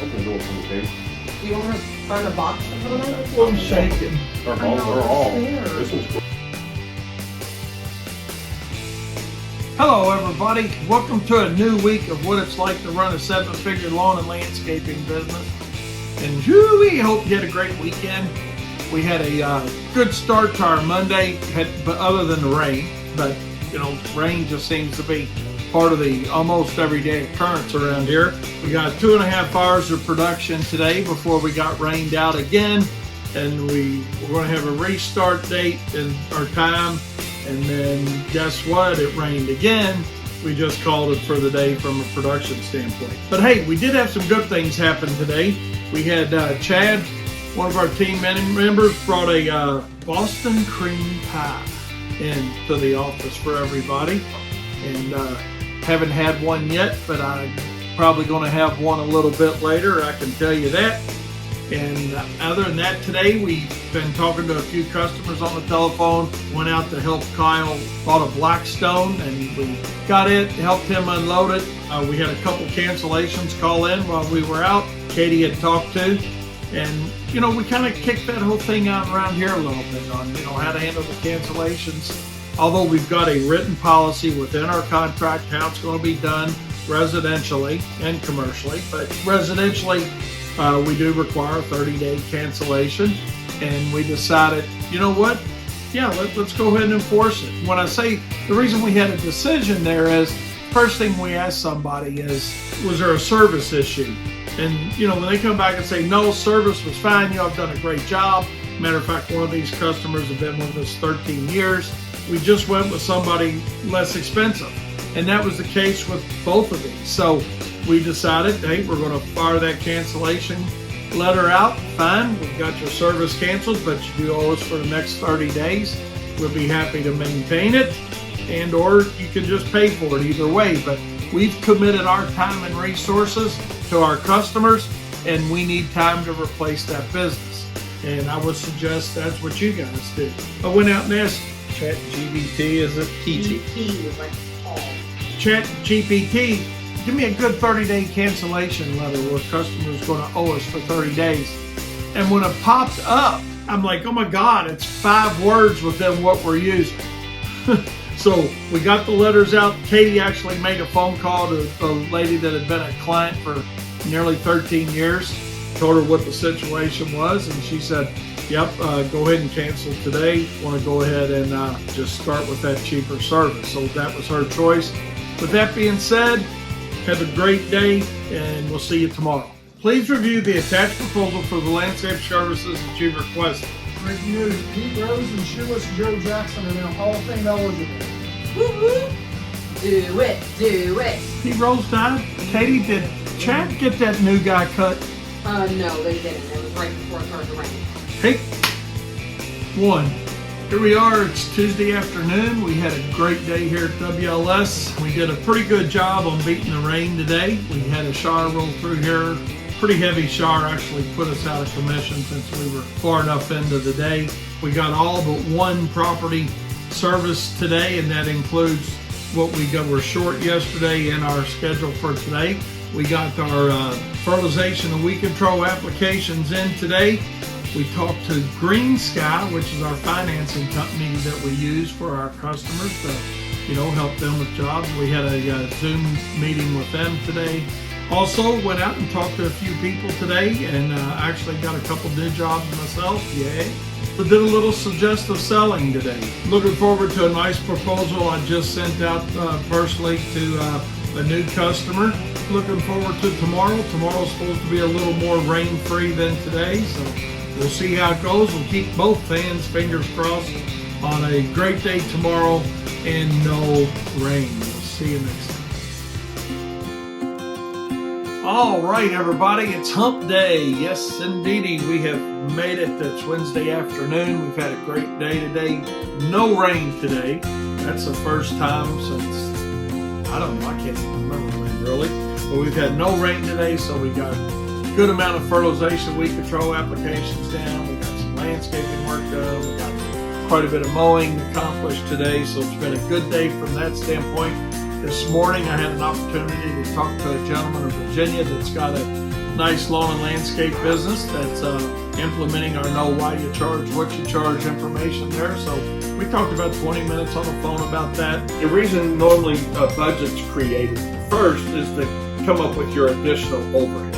Open the door from the table. Do you want to find a box to put them in? I'm shaking. They're all. This one's cool. Hello everybody, welcome to a new week of what it's like to run a 7-figure lawn and landscaping business. And we hope you had a great weekend. We had a good start to our Monday, but other than the rain. But you know, rain just seems to be part of the almost everyday occurrence around here. We got 2.5 hours of production today before we got rained out again. And we're going to have a restart date in our time. And then guess what? It rained again. We just called it for the day from a production standpoint. But hey, we did have some good things happen today. We had Chad, one of our team members, brought a Boston cream pie into the office for everybody. And haven't had one yet, but I'm probably going to have one a little bit later, I can tell you that. And other than that, today we've been talking to a few customers on the telephone, went out to help Kyle, bought a Blackstone, and we got it, helped him unload it. We had a couple cancellations call in while we were out, Katie had talked to, and you know, we kind of kicked that whole thing out around here a little bit on, you know, how to handle the cancellations. Although we've got a written policy within our contract how it's going to be done residentially and commercially, but residentially, we do require a 30-day cancellation, and we decided, you know what? Yeah, let's go ahead and enforce it. When I say the reason we had a decision there is, first thing we ask somebody is, was there a service issue? And you know, when they come back and say, no, service was fine, you know, I've done a great job. Matter of fact, one of these customers have been with us 13 years. We just went with somebody less expensive. And that was the case with both of these. So we decided, hey, we're going to fire that cancellation letter out. Fine, we've got your service canceled, but you do owe us for the next 30 days. We'll be happy to maintain it, and or you can just pay for it either way. But we've committed our time and resources to our customers, and we need time to replace that business. And I would suggest that's what you guys do. I went out and asked ChatGPT, is it TT? GP was like all. ChatGPT, give me a good 30-day cancellation letter where a customer is going to owe us for 30 days. And when it popped up, I'm like, oh my God, it's 5 words within what we're using. So we got the letters out. Katie actually made a phone call to a lady that had been a client for nearly 13 years, told her what the situation was, and she said, yep, go ahead and cancel today. Want to go ahead and just start with that cheaper service. So that was her choice. With that being said, have a great day, and we'll see you tomorrow. Please review the attached proposal for the landscape services that you've requested. Great news. Pete Rose and Shoeless Joe Jackson are now Hall of Fame eligible. Woo-hoo. Do it, do it. Pete Rose died. Katie, did Chad get that new guy cut? No, they didn't. It was right before it started to rain. Hey, one. Here we are, it's Tuesday afternoon. We had a great day here at WLS. We did a pretty good job on beating the rain today. We had a shower roll through here. Pretty heavy shower, actually put us out of commission since we were far enough into the day. We got all but one property service today, and that includes what we were short yesterday in our schedule for today. We got our fertilization and weed control applications in today. We talked to Green Sky, which is our financing company that we use for our customers to, you know, help them with jobs. We had a Zoom meeting with them today. Also went out and talked to a few people today, and actually got a couple new jobs myself, yay. We did a little suggestive selling today. Looking forward to a nice proposal I just sent out personally to a new customer. Looking forward to tomorrow. Tomorrow's supposed to be a little more rain-free than today, so we'll see how it goes. We'll keep both fans fingers crossed on a great day tomorrow and no rain. We'll see you next time. All right, everybody, it's hump day. Yes, indeedy, we have made it. It's Wednesday afternoon. We've had a great day today. No rain today. That's the first time since, I don't know, I can't even remember when really. But we've had no rain today, so we got a good amount of fertilization, weed control applications down. We got some landscaping work done. We got quite a bit of mowing accomplished today, so it's been a good day from that standpoint. This morning I had an opportunity to talk to a gentleman in Virginia that's got a nice lawn and landscape business that's implementing our know why you charge, what you charge information there. So we talked about 20 minutes on the phone about that. The reason normally a budget's created first is to come up with your additional overhead.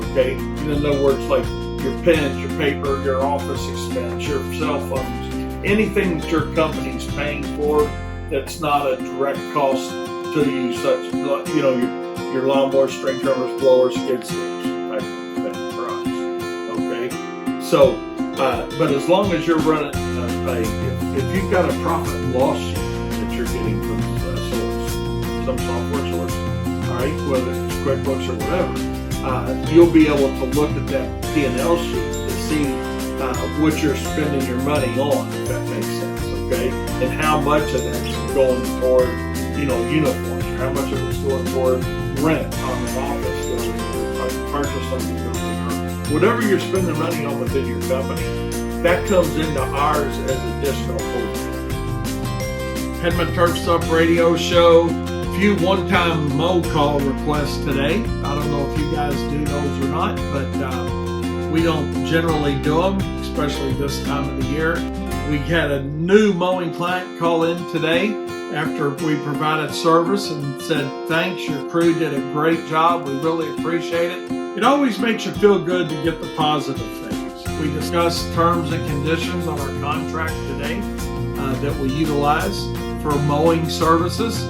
Okay? In other words, like your pens, your paper, your office expense, your cell phones, anything that your company's paying for that's not a direct cost to you, such your lawnmower, string trimmers, blowers, skid steers, type of thing for us. Okay, so but as long as you're running if you've got a profit and loss sheet that you're getting from some software source, all right, whether it's QuickBooks or whatever, you'll be able to look at that P&L sheet to see what you're spending your money on, if that makes sense, okay, and how much of that's going toward uniforms, or how much of it's going toward rent on an office building, or purchase on the building, or whatever you're spending money on within your company, that comes into ours as additional overhead. Had my Turf Up radio show. Few one-time mow call requests today. I don't know if you guys do those or not, but we don't generally do them, especially this time of the year. We had a new mowing client call in today after we provided service and said, thanks, your crew did a great job. We really appreciate it. It always makes you feel good to get the positive things. We discussed terms and conditions on our contract today that we utilize for mowing services.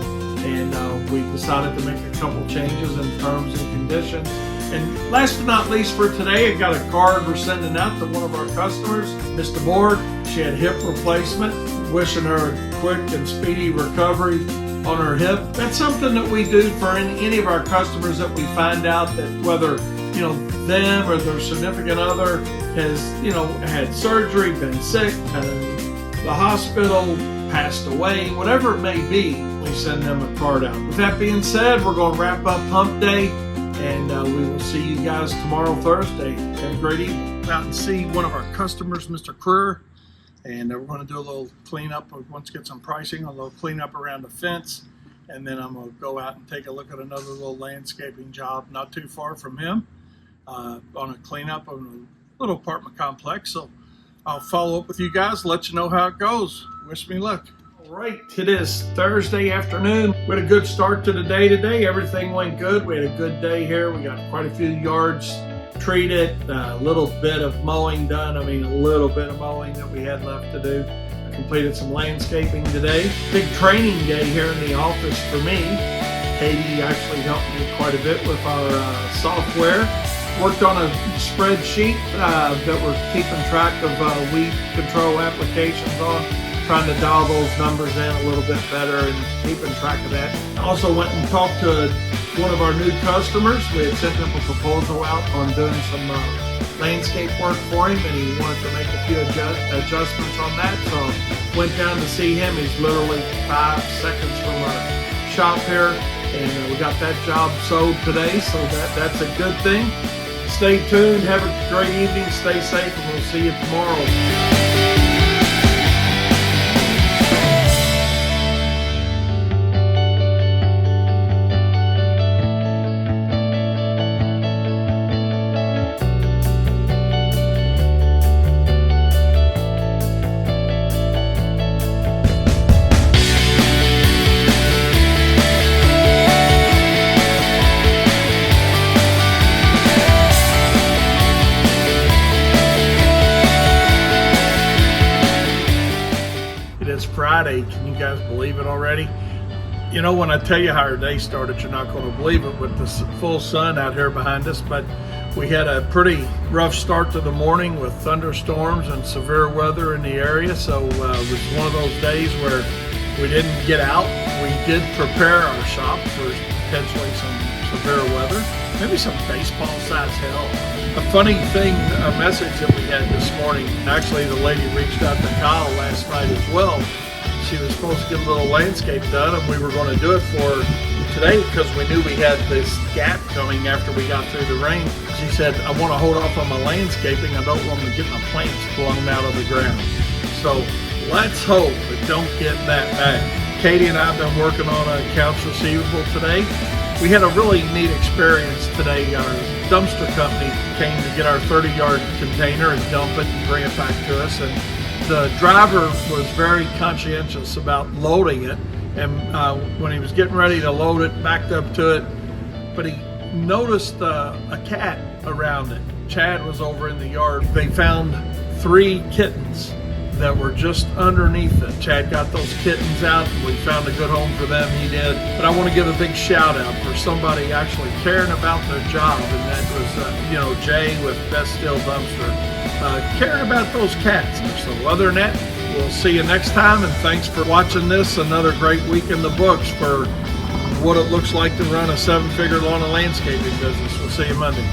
And we decided to make a couple changes in terms and conditions. And last but not least for today, I got a card we're sending out to one of our customers, Mr. Board. She had hip replacement, wishing her a quick and speedy recovery on her hip. That's something that we do for any of our customers that we find out that whether them or their significant other has had surgery, been sick, been in the hospital, passed away, whatever it may be, we send them a card out. With that being said, we're going to wrap up Hump Day, and we will see you guys tomorrow, Thursday. Have a great evening. Out and see one of our customers, Mr. Creer, and we're going to do a little cleanup. Once get some pricing, a little cleanup around the fence, and then I'm going to go out and take a look at another little landscaping job not too far from him on a cleanup of a little apartment complex. So I'll follow up with you guys, let you know how it goes. Wish me luck. All right, it is Thursday afternoon. We had a good start to the day today. Everything went good. We had a good day here. We got quite a few yards treated, a little bit of mowing done. A little bit of mowing that we had left to do. I completed some landscaping today. Big training day here in the office for me. Katie actually helped me quite a bit with our software. Worked on a spreadsheet that we're keeping track of weed control applications on, trying to dial those numbers in a little bit better and keeping track of that. Also went and talked to one of our new customers. We had sent him a proposal out on doing some landscape work for him, and he wanted to make a few adjustments on that. So went down to see him. He's literally 5 seconds from our shop here, and we got that job sold today, so that's a good thing. Stay tuned, have a great evening, stay safe, and we'll see you tomorrow. Friday. Can you guys believe it already? When I tell you how our day started, you're not going to believe it with the full sun out here behind us, but we had a pretty rough start to the morning with thunderstorms and severe weather in the area, so it was one of those days where we didn't get out. We did prepare our shop for potentially some severe weather, maybe some baseball-sized hail. A funny thing, a message that we had this morning, actually the lady reached out to Kyle last night as well. She was supposed to get a little landscape done, and we were going to do it for today because we knew we had this gap coming after we got through the rain. She said, I want to hold off on my landscaping. I don't want to get my plants blown out of the ground. So let's hope it don't get that bad. Katie and I have been working on accounts receivable today. We had a really neat experience today. Our dumpster company came to get our 30-yard container and dump it and bring it back to us. And the driver was very conscientious about loading it. And when he was getting ready to load it, backed up to it, but he noticed a cat around it. Chad was over in the yard. They found 3 kittens that were just underneath it. Chad got those kittens out and we found a good home for them. He did. But I want to give a big shout out for somebody actually caring about their job, and that was Jay with Best Still Dumpster, caring about those cats. So other than that, we'll see you next time, and thanks for watching this. Another great week in the books for what it looks like to run a 7-figure lawn and landscaping business. We'll see you Monday.